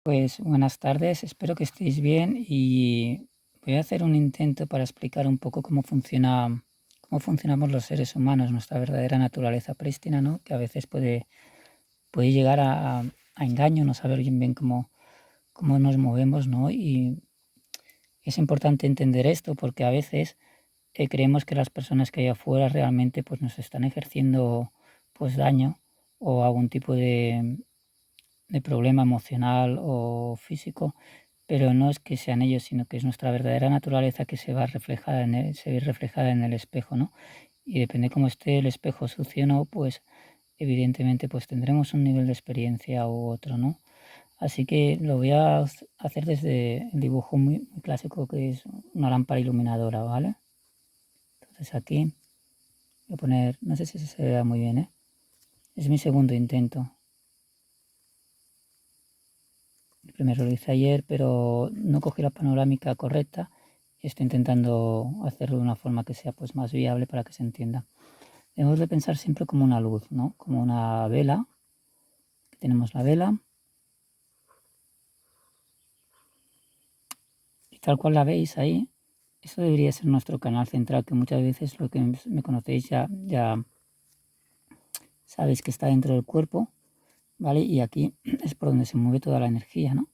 Pues buenas tardes, espero que estéis bien y voy a hacer un intento para explicar un poco cómo funcionamos los seres humanos, nuestra verdadera naturaleza prístina, ¿no? Que a veces puede llegar a engaño, no saber bien cómo nos movemos, ¿no? Y es importante entender esto porque a veces creemos que las personas que hay afuera realmente pues nos están ejerciendo pues daño o algún tipo de problema emocional o físico, pero no es que sean ellos, sino que es nuestra verdadera naturaleza que se ve reflejada en el espejo, ¿no? Y depende cómo esté el espejo sucio o no, pues evidentemente pues tendremos un nivel de experiencia u otro, ¿no? Así que lo voy a hacer desde el dibujo muy clásico que es una lámpara iluminadora, ¿vale? Entonces aquí voy a poner, no sé si se vea muy bien, ¿eh? Es mi segundo intento. El primero lo hice ayer, pero no cogí la panorámica correcta y estoy intentando hacerlo de una forma que sea pues más viable para que se entienda. Debemos de pensar siempre como una luz, ¿no? Como una vela. Tenemos la vela y tal cual la veis ahí, eso debería ser nuestro canal central, que muchas veces lo que me conocéis ya sabéis que está dentro del cuerpo, ¿vale? Y aquí es por donde se mueve toda la energía, ¿no?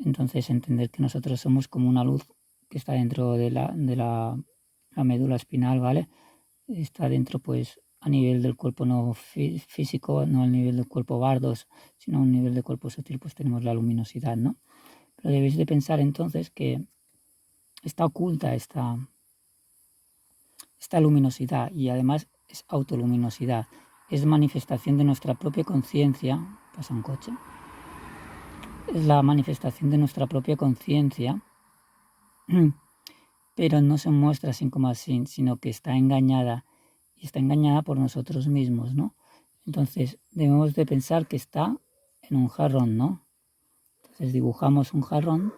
Entonces entender que nosotros somos como una luz que está dentro de la médula espinal, ¿vale? Está dentro pues a nivel del cuerpo no físico, no al nivel del cuerpo bardos, sino a un nivel de cuerpo sutil, pues tenemos la luminosidad, ¿no? Pero debéis de pensar entonces que está oculta esta luminosidad y además es autoluminosidad, es manifestación de nuestra propia conciencia, pasa un coche, es la manifestación de nuestra propia conciencia, pero no se muestra así como así, sino que está engañada y está engañada por nosotros mismos, ¿no? Entonces debemos de pensar que está en un jarrón, ¿no? Entonces dibujamos un jarrón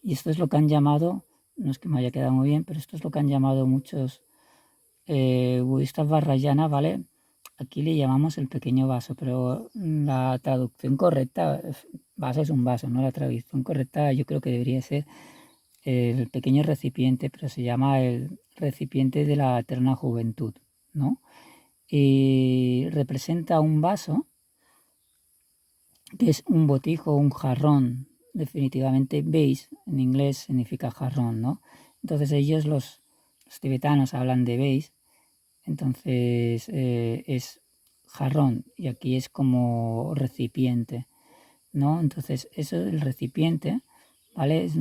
y esto es lo que han llamado, no es que me haya quedado muy bien, pero esto es lo que han llamado muchos budistas Vajrayana, ¿vale? Aquí le llamamos el pequeño vaso, pero la traducción correcta, vaso es un vaso, ¿no? La traducción correcta yo creo que debería ser el pequeño recipiente, pero se llama el recipiente de la eterna juventud, ¿no? Y representa un vaso que es un botijo, un jarrón, definitivamente beis en inglés significa jarrón, ¿no? Entonces ellos los tibetanos hablan de beis, entonces es jarrón y aquí es como recipiente, ¿no? Entonces eso, el recipiente, ¿vale? Es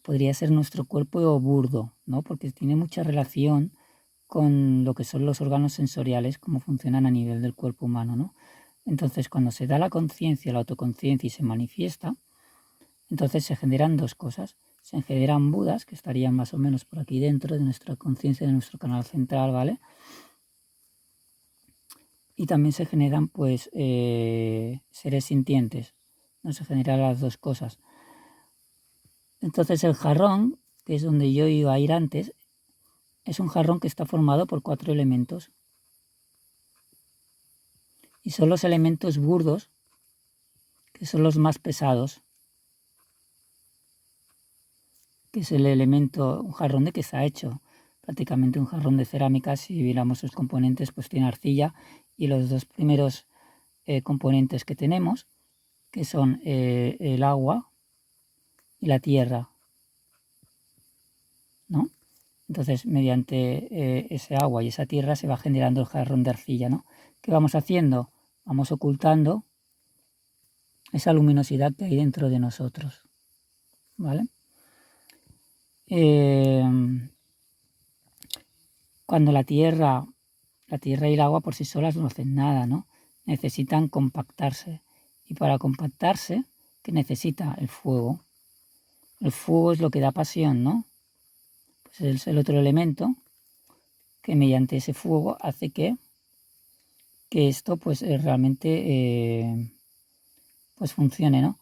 podría ser nuestro cuerpo burdo, ¿no? Porque tiene mucha relación con lo que son los órganos sensoriales, cómo funcionan a nivel del cuerpo humano, ¿no? Entonces, cuando se da la conciencia, la autoconciencia y se manifiesta, entonces se generan dos cosas. Se generan budas, que estarían más o menos por aquí dentro de nuestra conciencia, de nuestro canal central, ¿vale? Y también se generan, pues, seres sintientes. No se generan las dos cosas. Entonces, el jarrón, que es donde yo iba a ir antes, es un jarrón que está formado por 4 elementos. Y son los elementos burdos, que son los más pesados, que es el elemento, un jarrón de que está hecho, prácticamente un jarrón de cerámica. Si viéramos sus componentes, pues tiene arcilla y los dos primeros componentes que tenemos, que son el agua y la tierra, ¿no? Entonces, mediante ese agua y esa tierra se va generando el jarrón de arcilla, ¿no? ¿Qué vamos haciendo? Vamos ocultando esa luminosidad que hay dentro de nosotros, ¿vale? Cuando la tierra y el agua por sí solas no hacen nada, ¿no? Necesitan compactarse. Y para compactarse, ¿qué necesita? El fuego. El fuego es lo que da pasión, ¿no? Pues es el otro elemento que mediante ese fuego hace que esto pues realmente pues funcione, ¿no?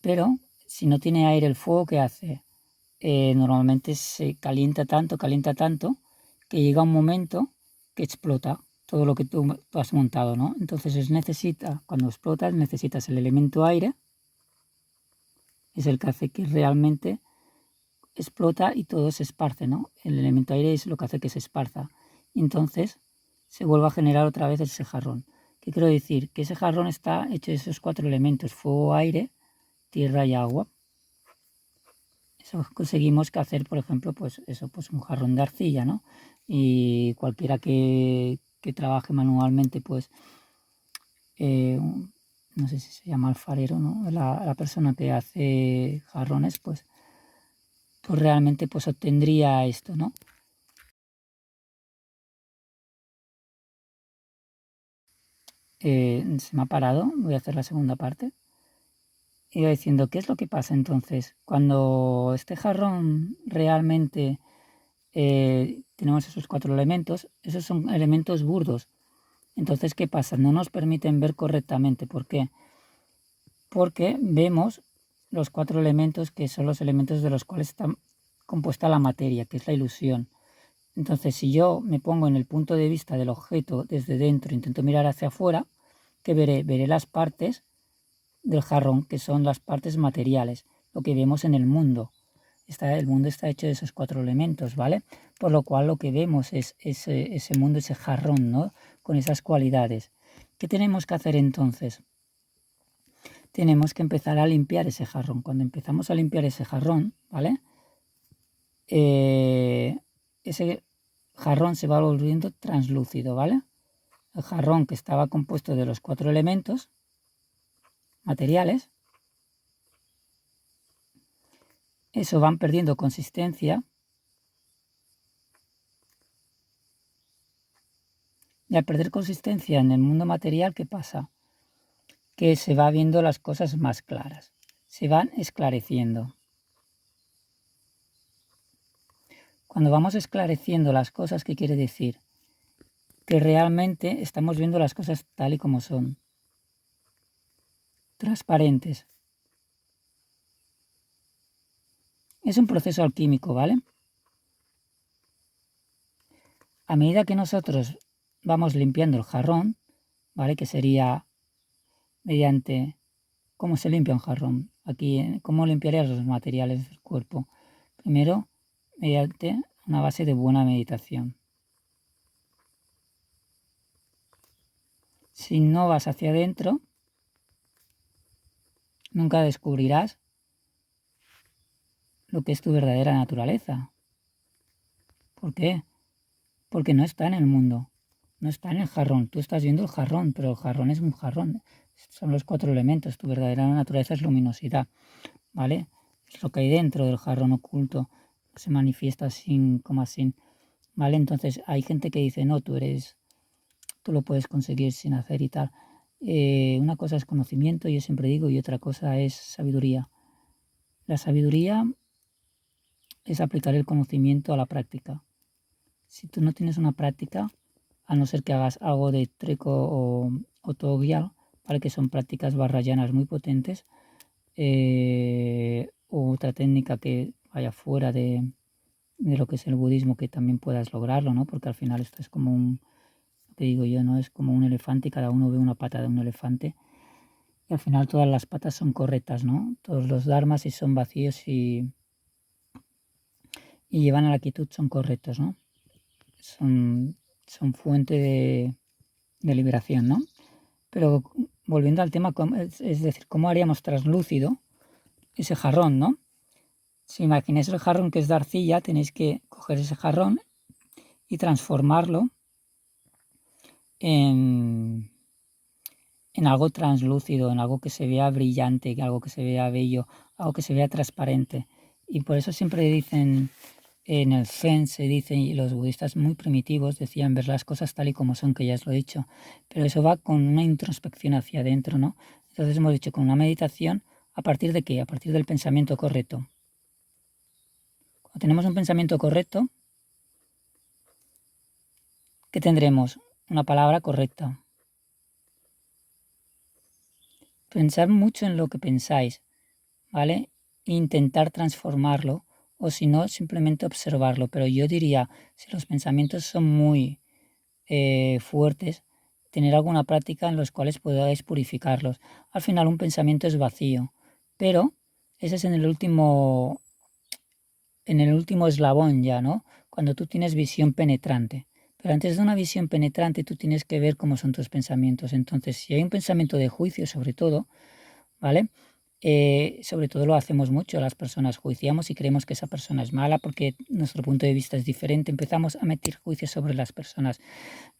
Pero si no tiene aire el fuego, ¿qué hace? Normalmente se calienta tanto, que llega un momento que explota. todo lo que tú has montado, ¿no? Entonces cuando explotas necesitas el elemento aire, es el que hace que realmente explota y todo se esparce, ¿no? El elemento aire es lo que hace que se esparza. Entonces se vuelve a generar otra vez ese jarrón. ¿Qué quiero decir? Que ese jarrón está hecho de esos 4 elementos: fuego, aire, tierra y agua. Eso conseguimos que hacer, por ejemplo, pues un jarrón de arcilla, ¿no? Y cualquiera que trabaje manualmente, pues no sé si se llama alfarero, ¿no? La persona que hace jarrones, pues realmente pues obtendría esto, ¿no? Se me ha parado, voy a hacer la segunda parte. Iba diciendo, ¿qué es lo que pasa entonces? Cuando este jarrón realmente tenemos esos 4 elementos, esos son elementos burdos. Entonces, ¿qué pasa? No nos permiten ver correctamente. ¿Por qué? Porque vemos los 4 elementos que son los elementos de los cuales está compuesta la materia, que es la ilusión. Entonces, si yo me pongo en el punto de vista del objeto desde dentro, intento mirar hacia afuera, ¿qué veré? Veré las partes del jarrón, que son las partes materiales, lo que vemos en el mundo. El mundo está hecho de esos 4 elementos, ¿vale? Por lo cual lo que vemos es ese mundo, ese jarrón, ¿no? Con esas cualidades. ¿Qué tenemos que hacer entonces? Tenemos que empezar a limpiar ese jarrón. Cuando empezamos a limpiar ese jarrón, ¿vale? Ese jarrón se va volviendo translúcido, ¿vale? El jarrón, que estaba compuesto de los 4 elementos materiales, eso van perdiendo consistencia, y al perder consistencia en el mundo material, ¿qué pasa? Que se va viendo las cosas más claras, se van esclareciendo. Cuando vamos esclareciendo las cosas, ¿qué quiere decir? Que realmente estamos viendo las cosas tal y como son, transparentes. Es un proceso alquímico, ¿vale? A medida que nosotros vamos limpiando el jarrón, ¿vale? Que sería mediante cómo se limpia un jarrón. Aquí, ¿cómo limpiarías los materiales del cuerpo? Primero, mediante una base de buena meditación. Si no vas hacia adentro, nunca descubrirás lo que es tu verdadera naturaleza. ¿Por qué? Porque no está en el mundo, no está en el jarrón. Tú estás viendo el jarrón, pero el jarrón es un jarrón. Son los 4 elementos. Tu verdadera naturaleza es luminosidad, ¿vale? Es lo que hay dentro del jarrón oculto, que se manifiesta sin, ¿vale? Entonces hay gente que dice, no, tú lo puedes conseguir sin hacer y tal. Una cosa es conocimiento, yo siempre digo, y otra cosa es sabiduría. La sabiduría es aplicar el conocimiento a la práctica. Si tú no tienes una práctica, a no ser que hagas algo de treco o togial, ¿vale? Que son prácticas barrayanas muy potentes, o otra técnica que vaya fuera de lo que es el budismo, que también puedas lograrlo, ¿no? Porque al final esto es como lo que digo yo, ¿no? Es como un elefante y cada uno ve una pata de un elefante. Y al final todas las patas son correctas, ¿no? Todos los dharmas, si son vacíos y llevan a la quietud, son correctos, ¿no? Son fuente de liberación, ¿no? Pero volviendo al tema, es decir, ¿cómo haríamos translúcido ese jarrón, ¿no? Si imagináis el jarrón que es de arcilla, tenéis que coger ese jarrón y transformarlo en algo translúcido, en algo que se vea brillante, algo que se vea bello, algo que se vea transparente. Y por eso siempre dicen, en el Zen se dice, y los budistas muy primitivos decían ver las cosas tal y como son, que ya os lo he dicho, pero eso va con una introspección hacia adentro, ¿no? Entonces hemos dicho con una meditación, ¿a partir de qué? A partir del pensamiento correcto. Cuando tenemos un pensamiento correcto, ¿qué tendremos? Una palabra correcta. Pensar mucho en lo que pensáis, ¿vale? Intentar transformarlo, o si no, simplemente observarlo. Pero yo diría, si los pensamientos son muy fuertes, tener alguna práctica en los cuales podáis purificarlos. Al final un pensamiento es vacío, pero ese es en el último eslabón ya, ¿no? Cuando tú tienes visión penetrante. Pero antes de una visión penetrante tú tienes que ver cómo son tus pensamientos. Entonces, si hay un pensamiento de juicio sobre todo, ¿vale? Sobre todo lo hacemos mucho, las personas juiciamos y creemos que esa persona es mala porque nuestro punto de vista es diferente, empezamos a meter juicios sobre las personas.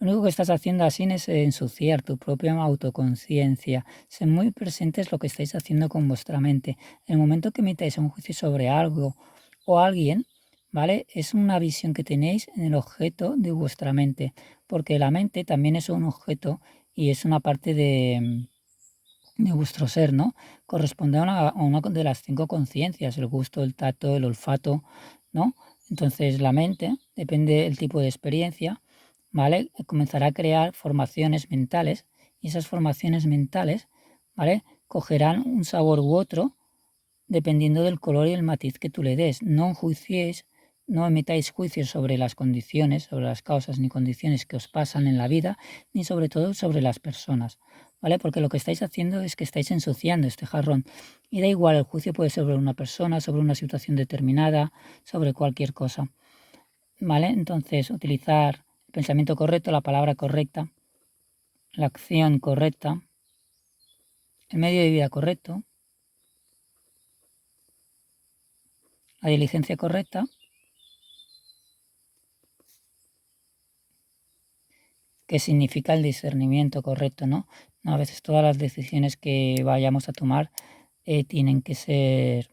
Lo único que estás haciendo así es ensuciar tu propia autoconciencia. Ser muy presentes lo que estáis haciendo con vuestra mente. En el momento que metáis un juicio sobre algo o alguien, ¿vale? Es una visión que tenéis en el objeto de vuestra mente, porque la mente también es un objeto y es una parte de vuestro ser, ¿no? Corresponde a una de las 5 conciencias, el gusto, el tacto, el olfato, ¿no? Entonces la mente, depende del tipo de experiencia, ¿vale? Comenzará a crear formaciones mentales y esas formaciones mentales, ¿vale? Cogerán un sabor u otro dependiendo del color y el matiz que tú le des. No juiciéis, no emitáis juicios sobre las condiciones, sobre las causas ni condiciones que os pasan en la vida, ni sobre todo sobre las personas, ¿vale? Porque lo que estáis haciendo es que estáis ensuciando este jarrón. Y da igual, el juicio puede ser sobre una persona, sobre una situación determinada, sobre cualquier cosa, ¿vale? Entonces, utilizar el pensamiento correcto, la palabra correcta, la acción correcta, el medio de vida correcto, la diligencia correcta. ¿Qué significa el discernimiento correcto, ¿no? A veces todas las decisiones que vayamos a tomar tienen que ser,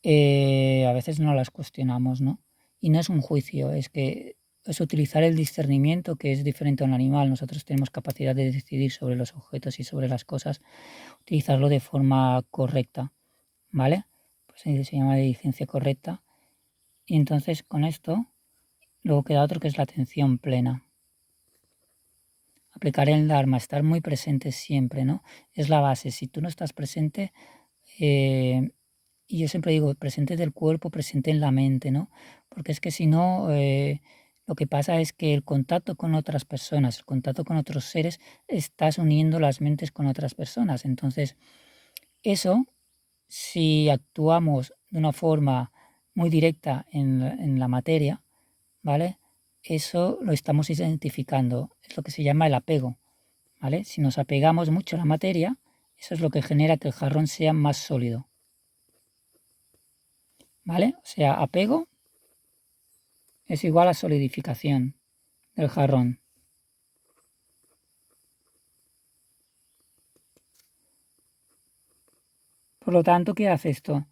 a veces no las cuestionamos, ¿no? Y no es un juicio, es que es utilizar el discernimiento, que es diferente a un animal. Nosotros tenemos capacidad de decidir sobre los objetos y sobre las cosas, utilizarlo de forma correcta, ¿vale? Pues se llama diligencia correcta. Y entonces con esto, luego queda otro que es la atención plena. Aplicar el Dharma, estar muy presente siempre, ¿no? Es la base. Si tú no estás presente, y yo siempre digo, presente del cuerpo, presente en la mente, ¿no? Porque es que si no, lo que pasa es que el contacto con otras personas, el contacto con otros seres, estás uniendo las mentes con otras personas. Entonces, eso, si actuamos de una forma muy directa en la materia, ¿vale? Eso lo estamos identificando, es lo que se llama el apego, ¿vale? Si nos apegamos mucho a la materia, eso es lo que genera que el jarrón sea más sólido, ¿vale? O sea, apego es igual a solidificación del jarrón. Por lo tanto, ¿qué hace esto?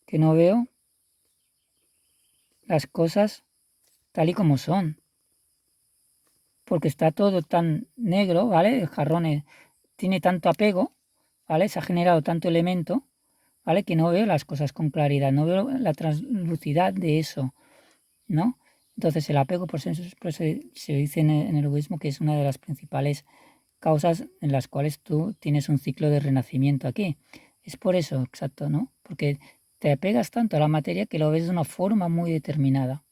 Que no veo las cosas tal y como son, porque está todo tan negro, ¿vale? El jarrón tiene tanto apego, ¿vale? Se ha generado tanto elemento, ¿vale? Que no veo las cosas con claridad, no veo la translucidad de eso, ¿no? Entonces el apego, por eso se dice en el budismo que es una de las principales causas en las cuales tú tienes un ciclo de renacimiento aquí. Es por eso, exacto, ¿no? Porque te apegas tanto a la materia que lo ves de una forma muy determinada.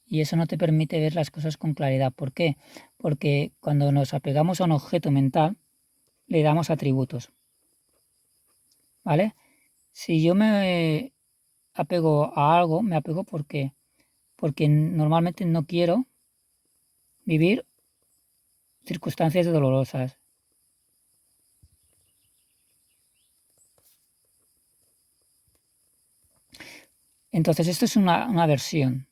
Y eso no te permite ver las cosas con claridad. ¿Por qué? Porque cuando nos apegamos a un objeto mental, le damos atributos, ¿vale? Si yo me apego a algo, me apego porque normalmente no quiero vivir circunstancias dolorosas. Entonces esto es una versión.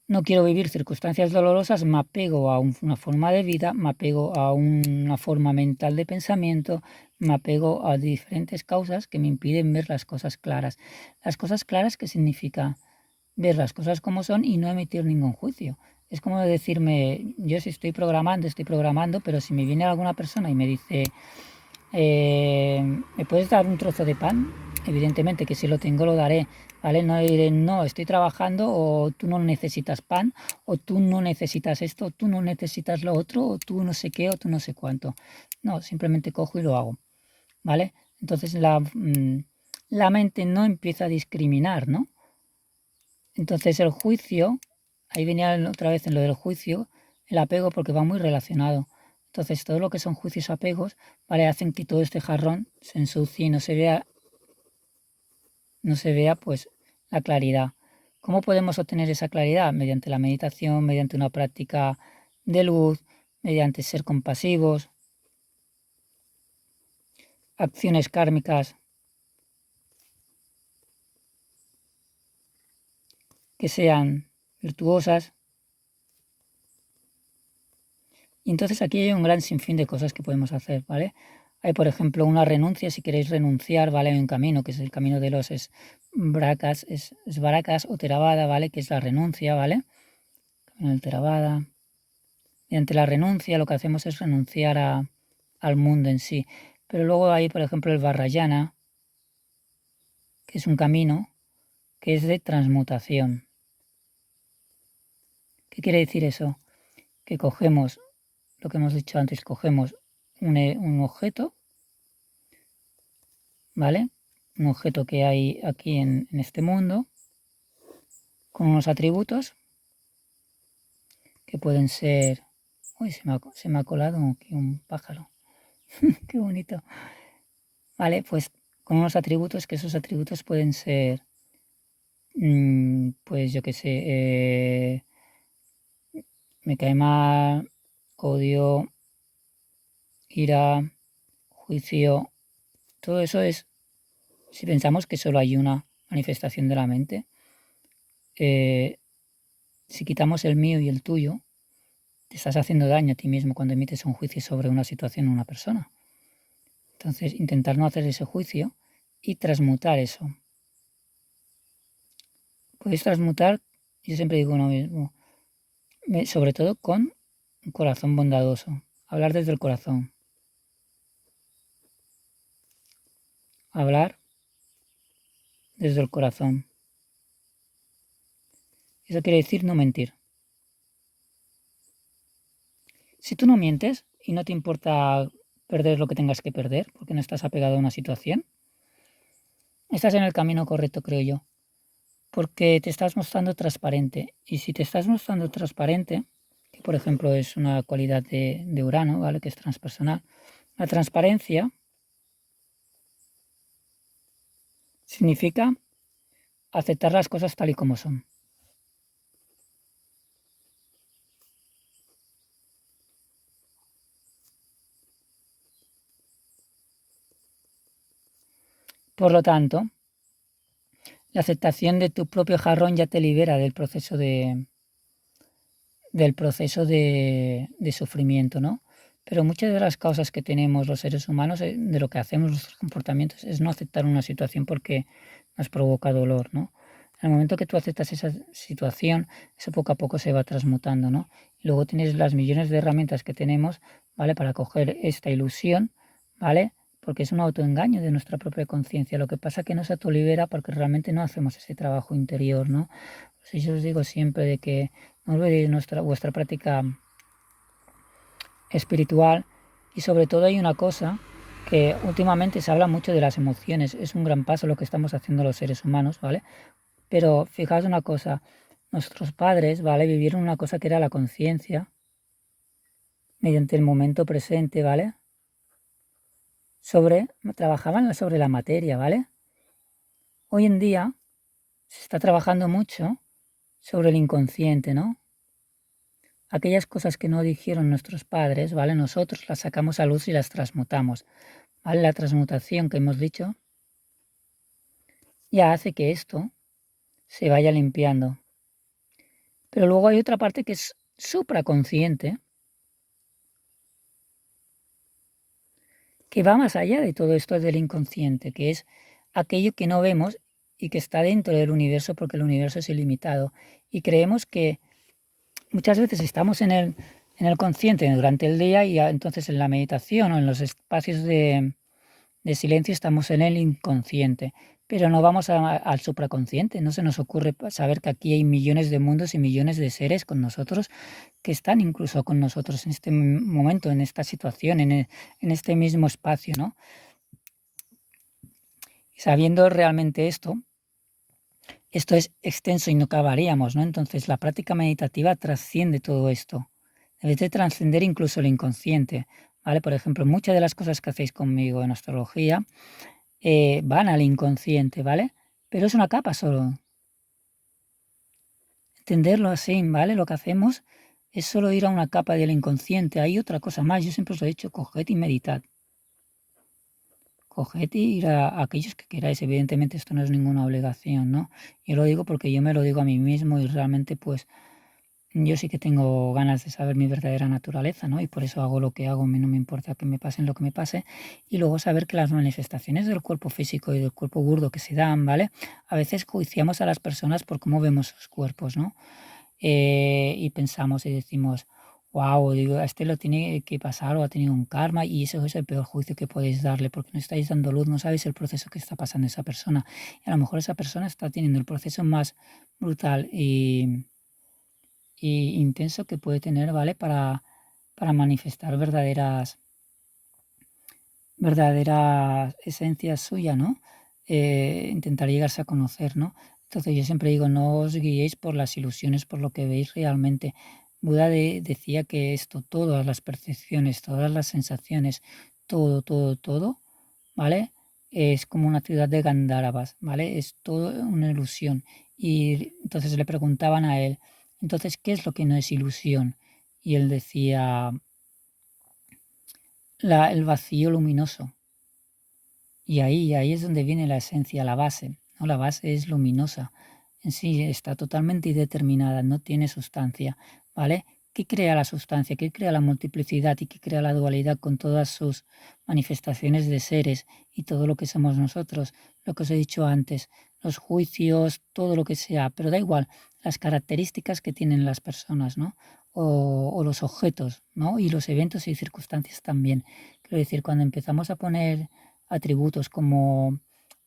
No quiero vivir circunstancias dolorosas, me apego a una forma de vida, me apego a una forma mental de pensamiento, me apego a diferentes causas que me impiden ver las cosas claras. Las cosas claras, ¿qué significa? Ver las cosas como son y no emitir ningún juicio. Es como decirme, yo si estoy programando, pero si me viene alguna persona y me dice, ¿me puedes dar un trozo de pan? Evidentemente que si lo tengo lo daré, ¿vale? No diré, no, estoy trabajando o tú no necesitas pan, o tú no necesitas esto, o tú no necesitas lo otro, o tú no sé qué, o tú no sé cuánto. No, simplemente cojo y lo hago, ¿vale? Entonces la mente no empieza a discriminar, ¿no? Entonces el juicio ahí venía otra vez en lo del juicio, el apego, porque va muy relacionado. Entonces, todo lo que son juicios apegos, ¿vale? Hacen que todo este jarrón se ensucie y no se vea pues la claridad. ¿Cómo podemos obtener esa claridad? Mediante la meditación, mediante una práctica de luz, mediante ser compasivos, acciones kármicas que sean virtuosas. Y entonces aquí hay un gran sinfín de cosas que podemos hacer, ¿vale? Hay, por ejemplo, una renuncia, si queréis renunciar, ¿vale? Hay un camino, que es el camino de los esbrakas, esvarakas o theravada, ¿vale? Que es la renuncia, ¿vale? Camino del theravada. Mediante la renuncia lo que hacemos es renunciar al mundo en sí. Pero luego hay, por ejemplo, el Vajrayana, que es un camino que es de transmutación. ¿Qué quiere decir eso? Que cogemos, lo que hemos dicho antes, cogemos un objeto, ¿vale? Un objeto que hay aquí en este mundo, con unos atributos que pueden ser... Uy, se me ha colado aquí un pájaro. Qué bonito. Vale, pues con unos atributos, que esos atributos pueden ser, pues yo qué sé, me cae mal, odio, ira, juicio. Todo eso es, si pensamos que solo hay una manifestación de la mente, si quitamos el mío y el tuyo, te estás haciendo daño a ti mismo cuando emites un juicio sobre una situación o una persona. Entonces, intentar no hacer ese juicio y transmutar eso. Podéis transmutar, yo siempre digo lo mismo, sobre todo con un corazón bondadoso. Hablar desde el corazón. Hablar desde el corazón. Eso quiere decir no mentir. Si tú no mientes y no te importa perder lo que tengas que perder, porque no estás apegado a una situación, estás en el camino correcto, creo yo. Porque te estás mostrando transparente. Y si te estás mostrando transparente, que por ejemplo es una cualidad de Urano, ¿vale? Que es transpersonal, la transparencia significa aceptar las cosas tal y como son. Por lo tanto, la aceptación de tu propio jarrón ya te libera del proceso de sufrimiento, ¿no? Pero muchas de las causas que tenemos los seres humanos, de lo que hacemos, nuestros comportamientos, es no aceptar una situación porque nos provoca dolor, ¿no? En el momento que tú aceptas esa situación, eso poco a poco se va transmutando, ¿no? Y luego tienes las millones de herramientas que tenemos, ¿vale? Para coger esta ilusión, ¿vale? Porque es un autoengaño de nuestra propia conciencia. Lo que pasa es que no se autolibera porque realmente no hacemos ese trabajo interior, ¿no? Pues yo os digo siempre de que no olvidéis vuestra práctica espiritual y sobre todo hay una cosa que últimamente se habla mucho de las emociones. Es un gran paso lo que estamos haciendo los seres humanos, ¿vale? Pero fijaos una cosa, nuestros padres, ¿vale? Vivieron una cosa que era la conciencia mediante el momento presente, ¿vale? Trabajaban sobre la materia, ¿vale? Hoy en día se está trabajando mucho sobre el inconsciente, ¿no? Aquellas cosas que no dijeron nuestros padres, ¿vale? Nosotros las sacamos a luz y las transmutamos, ¿vale? La transmutación que hemos dicho ya hace que esto se vaya limpiando. Pero luego hay otra parte que es supraconsciente, que va más allá de todo esto del inconsciente, que es aquello que no vemos y que está dentro del universo porque el universo es ilimitado. Y creemos que muchas veces estamos en el consciente durante el día y entonces en la meditación o en los espacios de silencio estamos en el inconsciente, pero no vamos al supraconsciente. No se nos ocurre saber que aquí hay millones de mundos y millones de seres con nosotros que están incluso con nosotros en este momento, en esta situación, en este mismo espacio, ¿no? Y sabiendo realmente esto, esto es extenso y no acabaríamos, ¿no? Entonces la práctica meditativa trasciende todo esto. Debes de trascender incluso el inconsciente, ¿vale? Por ejemplo, muchas de las cosas que hacéis conmigo en astrología van al inconsciente, ¿vale? Pero es una capa solo. Entenderlo así, ¿vale? Lo que hacemos es solo ir a una capa del inconsciente. Hay otra cosa más, yo siempre os he dicho, coged y meditad. Coged y ir a aquellos que queráis. Evidentemente esto no es ninguna obligación, ¿no? Yo lo digo porque yo me lo digo a mí mismo y realmente pues yo sí que tengo ganas de saber mi verdadera naturaleza, ¿no? Y por eso hago lo que hago, a mí no me importa que me pasen lo que me pase. Y luego saber que las manifestaciones del cuerpo físico y del cuerpo burdo que se dan, ¿vale? A veces juiciamos a las personas por cómo vemos sus cuerpos, ¿no? Y pensamos y decimos, wow, digo, a este lo tiene que pasar o ha tenido un karma y eso es el peor juicio que podéis darle porque no estáis dando luz, no sabéis el proceso que está pasando esa persona. Y a lo mejor esa persona está teniendo el proceso más brutal y intenso que puede tener, ¿vale? Para manifestar verdaderas esencias suyas, ¿no? Intentar llegarse a conocer, ¿no? Entonces yo siempre digo, no os guiéis por las ilusiones, por lo que veis realmente. Buda decía que esto, todas las percepciones, todas las sensaciones, todo, ¿vale? Es como una ciudad de Gandharvas, ¿vale? Es todo una ilusión. Y entonces le preguntaban a él, entonces, ¿qué es lo que no es ilusión? Y él decía, el vacío luminoso. Y ahí es donde viene la esencia, la base, ¿no? La base es luminosa. En sí está totalmente indeterminada, no tiene sustancia, ¿vale? ¿Qué crea la sustancia? ¿Qué crea la multiplicidad y qué crea la dualidad con todas sus manifestaciones de seres y todo lo que somos nosotros? Lo que os he dicho antes, los juicios, todo lo que sea, pero da igual, las características que tienen las personas, ¿no? O los objetos, ¿no? Y los eventos y circunstancias también. Quiero decir, cuando empezamos a poner atributos como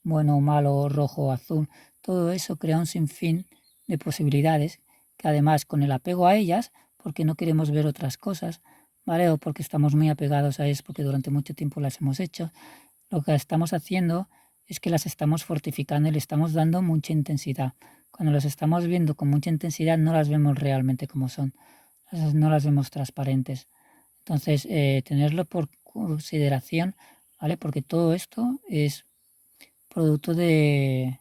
bueno, malo, rojo, azul, todo eso crea un sinfín de posibilidades que además con el apego a ellas, porque no queremos ver otras cosas, ¿vale? O porque estamos muy apegados a ellas porque durante mucho tiempo las hemos hecho, lo que estamos haciendo es que las estamos fortificando y le estamos dando mucha intensidad. Cuando las estamos viendo con mucha intensidad no las vemos realmente como son, no las vemos transparentes. Entonces, tenerlo por consideración, ¿vale? Porque todo esto es producto de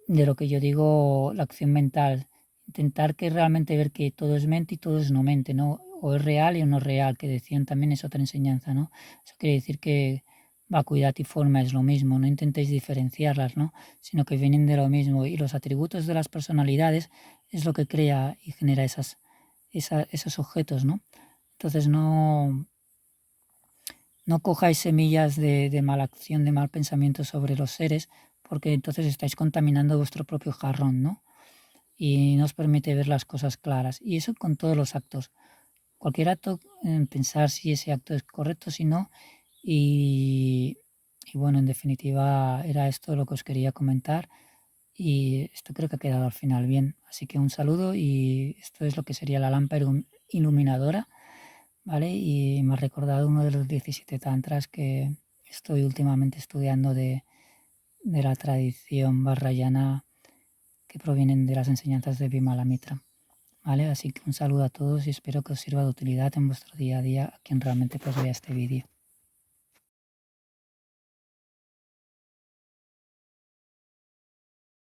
lo que yo digo, la acción mental. Intentar que realmente ver que todo es mente y todo es no mente, ¿no? O es real y o no es real, que decían también es otra enseñanza, ¿no? Eso quiere decir que vacuidad y forma es lo mismo, no intentéis diferenciarlas, ¿no? Sino que vienen de lo mismo y los atributos de las personalidades es lo que crea y genera esos objetos, ¿no? Entonces no cojáis semillas de mala acción, de mal pensamiento sobre los seres, porque entonces estáis contaminando vuestro propio jarrón, ¿no? Y no os permite ver las cosas claras. Y eso con todos los actos. Cualquier acto, pensar si ese acto es correcto, si no. Y bueno, en definitiva era esto lo que os quería comentar. Y esto creo que ha quedado al final bien. Así que un saludo y esto es lo que sería la lámpara iluminadora, ¿vale? Y me ha recordado uno de los 17 tantras que estoy últimamente estudiando de la tradición vajrayana que provienen de las enseñanzas de Vimalamitra, ¿vale? Así que un saludo a todos y espero que os sirva de utilidad en vuestro día a día a quien realmente pues vea este vídeo.